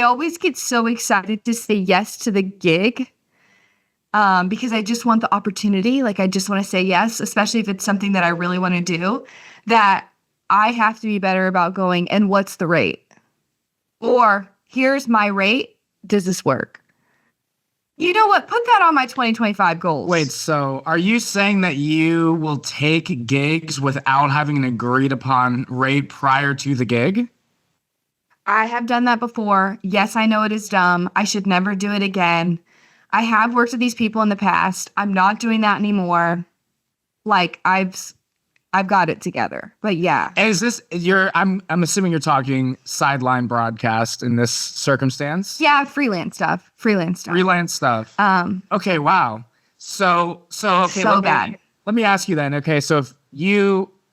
I always get so excited to say yes to the gig because I just want the opportunity. Like, I just want to say yes, especially if it's something that I really want to do, that I have to be better about going, and what's the rate? Or here's my rate. Does this work? You know what? Put that on my 2025 goals. Wait, so are you saying that you will take gigs without having an agreed upon rate prior to the gig? I have done that before. Yes, I know it is dumb. I should never do it again. I have worked with these people in the past. I'm not doing that anymore. Like, I've got it together. But yeah. And is this I'm assuming you're talking sideline broadcast in this circumstance? Yeah, freelance stuff. Okay, wow. So okay, let me ask you then. Okay, so if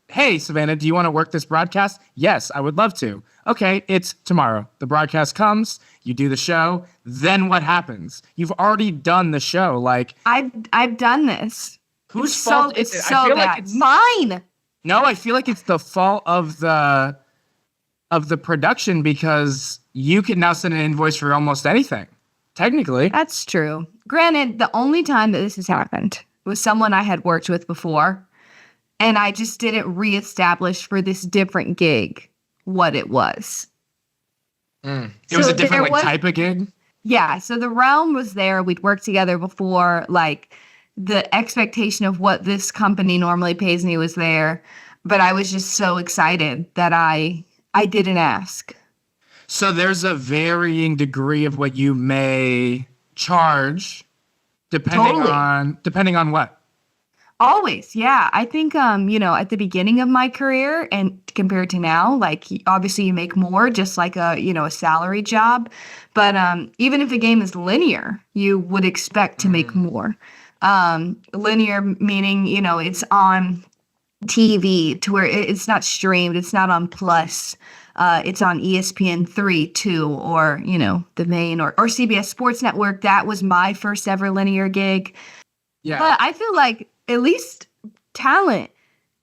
hey, Savanna, do you want to work this broadcast? Yes, I would love to. Okay, it's tomorrow. The broadcast comes, you do the show, then what happens? You've already done the show. Like, I've done this. Whose fault is it? So bad. Like it's mine. No, I feel like it's the fault of the production, because you can now send an invoice for almost anything. Technically. That's true. Granted, the only time that this has happened was someone I had worked with before, and I just didn't reestablish for this different gig what it was. It was a different type of gig? Yeah, so the realm was there. We'd worked together before. Like, the expectation of what this company normally pays me was there, but I was just so excited that I didn't ask. So there's a varying degree of what you may charge depending on what? Always, yeah. I think, at the beginning of my career and compared to now, like, obviously you make more, just like a salary job. But even if the game is linear, you would expect to make more. Linear meaning, it's on TV to where it's not streamed. It's not on Plus. It's on ESPN 3, 2, or, the main or CBS Sports Network. That was my first ever linear gig. Yeah. But I feel like at least talent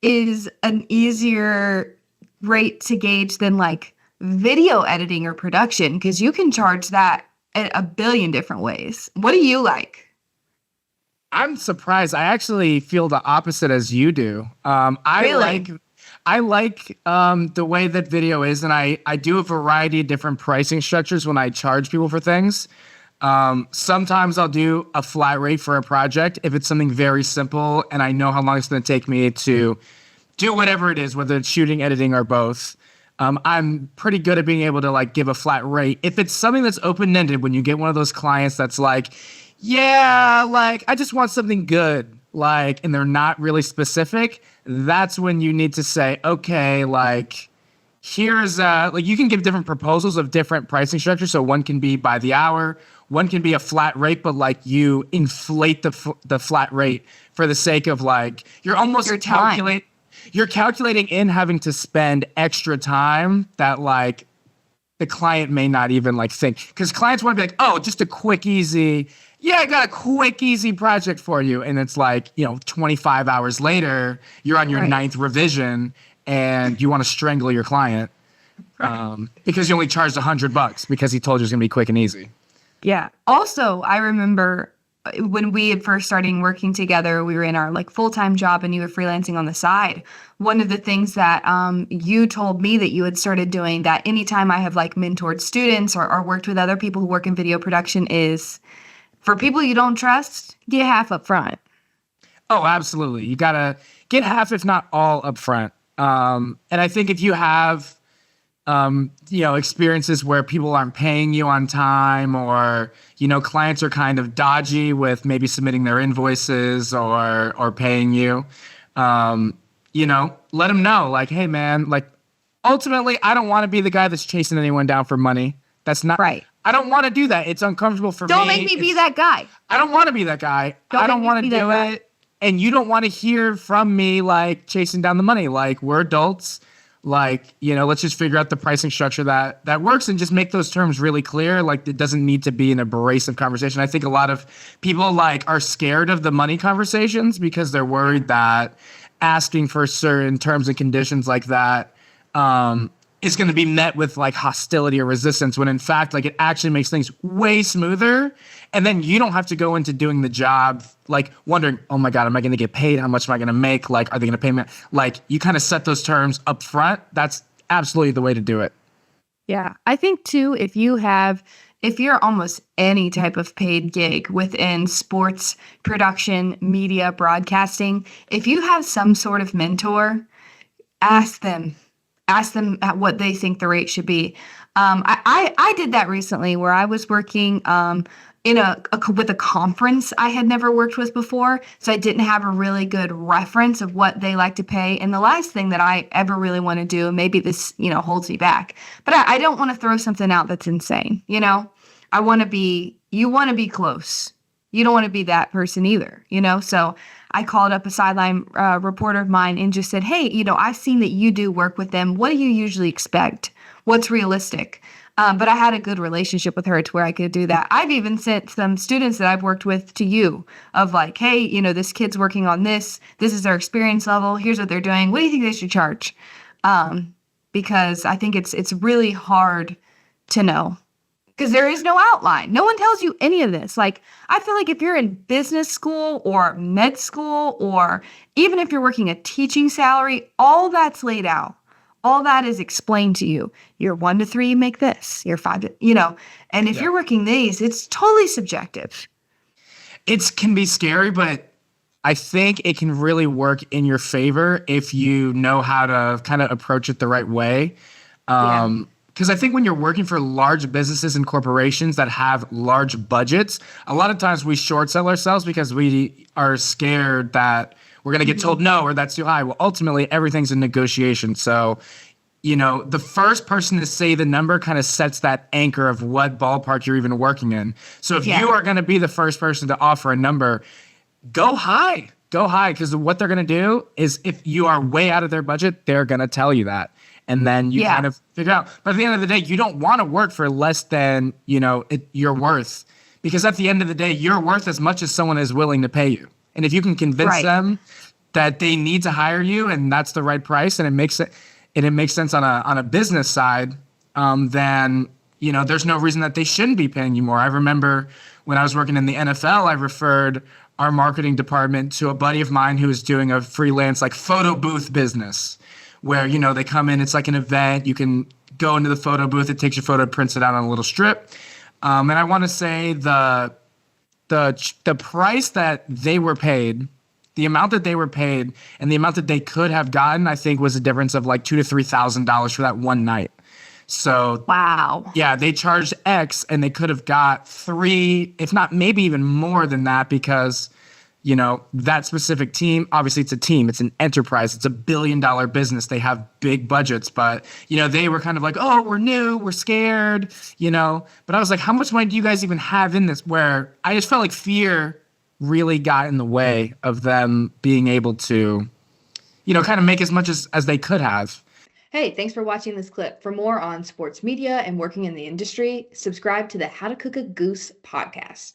is an easier rate to gauge than like video editing or production, because you can charge that in a billion different ways. What do you like? I'm surprised. I actually feel the opposite as you do. Really? I like the way that video is, and I do a variety of different pricing structures when I charge people for things. Sometimes I'll do a flat rate for a project if it's something very simple and I know how long it's going to take me to do whatever it is, whether it's shooting, editing, or both. I'm pretty good at being able to like give a flat rate. If it's something that's open-ended, when you get one of those clients that's like, yeah, like I just want something good, like, and they're not really specific, that's when you need to say, okay, like, here's like you can give different proposals of different pricing structures. So one can be by the hour, one can be a flat rate, but like you inflate the flat rate for the sake of like you're calculating in having to spend extra time that like the client may not even like think, because clients want to be like, oh, just a quick, easy. Yeah, I got a quick, easy project for you. And it's like, 25 hours later, you're on your ninth revision and you want to strangle your client because you only charged $100 because he told you it was going to be quick and easy. Yeah. Also, I remember when we had first started working together, we were in our like full-time job and you were freelancing on the side. One of the things that you told me that you had started doing, that anytime I have like mentored students or worked with other people who work in video production, is for people you don't trust, get half up front. Oh, absolutely. You got to get half, if not all, up front. And I think if you have, experiences where people aren't paying you on time, or, clients are kind of dodgy with maybe submitting their invoices or paying you, let them know, like, hey, man, like, ultimately, I don't want to be the guy that's chasing anyone down for money. That's not right. I don't want to do that. It's uncomfortable for me. Don't make me be that guy. I don't want to be that guy. I don't want to do it. And you don't want to hear from me like chasing down the money. Like, we're adults. Like, let's just figure out the pricing structure that works and just make those terms really clear. Like, it doesn't need to be an abrasive conversation. I think a lot of people like are scared of the money conversations because they're worried that asking for certain terms and conditions like that is going to be met with like hostility or resistance, when in fact, like, it actually makes things way smoother. And then you don't have to go into doing the job like wondering, oh my God, am I going to get paid? How much am I going to make? Like, are they going to pay me? Like, you kind of set those terms up front. That's absolutely the way to do it. Yeah. I think too, if you're almost any type of paid gig within sports production, media, broadcasting, if you have some sort of mentor, ask them, at what they think the rate should be. I did that recently where I was working in with a conference I had never worked with before, so I didn't have a really good reference of what they like to pay. And the last thing that I ever really want to do, maybe this holds me back, but I don't want to throw something out that's insane. I want to be. You want to be close. You don't want to be that person either. So I called up a sideline reporter of mine and just said, hey, I've seen that you do work with them. What do you usually expect? What's realistic? But I had a good relationship with her to where I could do that. I've even sent some students that I've worked with to you of like, hey, this kid's working on this. This is their experience level. Here's what they're doing. What do you think they should charge? Because I think it's really hard to know. Because there is no outline. No one tells you any of this. Like, I feel like if you're in business school or med school, or even if you're working a teaching salary, all that's laid out. All that is explained to you. You're 1 to 3, you make this. You're 5 to, and if you're working these, it's totally subjective. It can be scary, but I think it can really work in your favor if you know how to kind of approach it the right way. Because I think when you're working for large businesses and corporations that have large budgets, a lot of times we short sell ourselves because we are scared that we're going to get told no, or that's too high. Well, ultimately, everything's a negotiation. So, the first person to say the number kind of sets that anchor of what ballpark you're even working in. So if you are going to be the first person to offer a number, go high. Go high, because what they're going to do is, if you are way out of their budget, they're going to tell you that. And then you kind of figure out. But at the end of the day, you don't want to work for less than, you're worth. Because at the end of the day, you're worth as much as someone is willing to pay you. And if you can convince them that they need to hire you and that's the right price, and it makes sense on a business side, then, there's no reason that they shouldn't be paying you more. I remember when I was working in the NFL, I referred our marketing department to a buddy of mine who was doing a freelance like photo booth business, where, they come in, it's like an event. You can go into the photo booth, it takes your photo, prints it out on a little strip. And I want to say the price that they were paid, the amount that they were paid, and the amount that they could have gotten, I think was a difference of like $2,000 to $3,000 for that one night. So wow. Yeah, they charged X and they could have got 3, if not maybe even more than that, because that specific team, obviously it's a team, it's an enterprise, it's $1 billion business. They have big budgets, but, they were kind of like, oh, we're new, we're scared, but I was like, how much money do you guys even have in this? Where I just felt like fear really got in the way of them being able to, kind of make as much as they could have. Hey, thanks for watching this clip. For more on sports media and working in the industry, subscribe to the How to Cook a Goose podcast.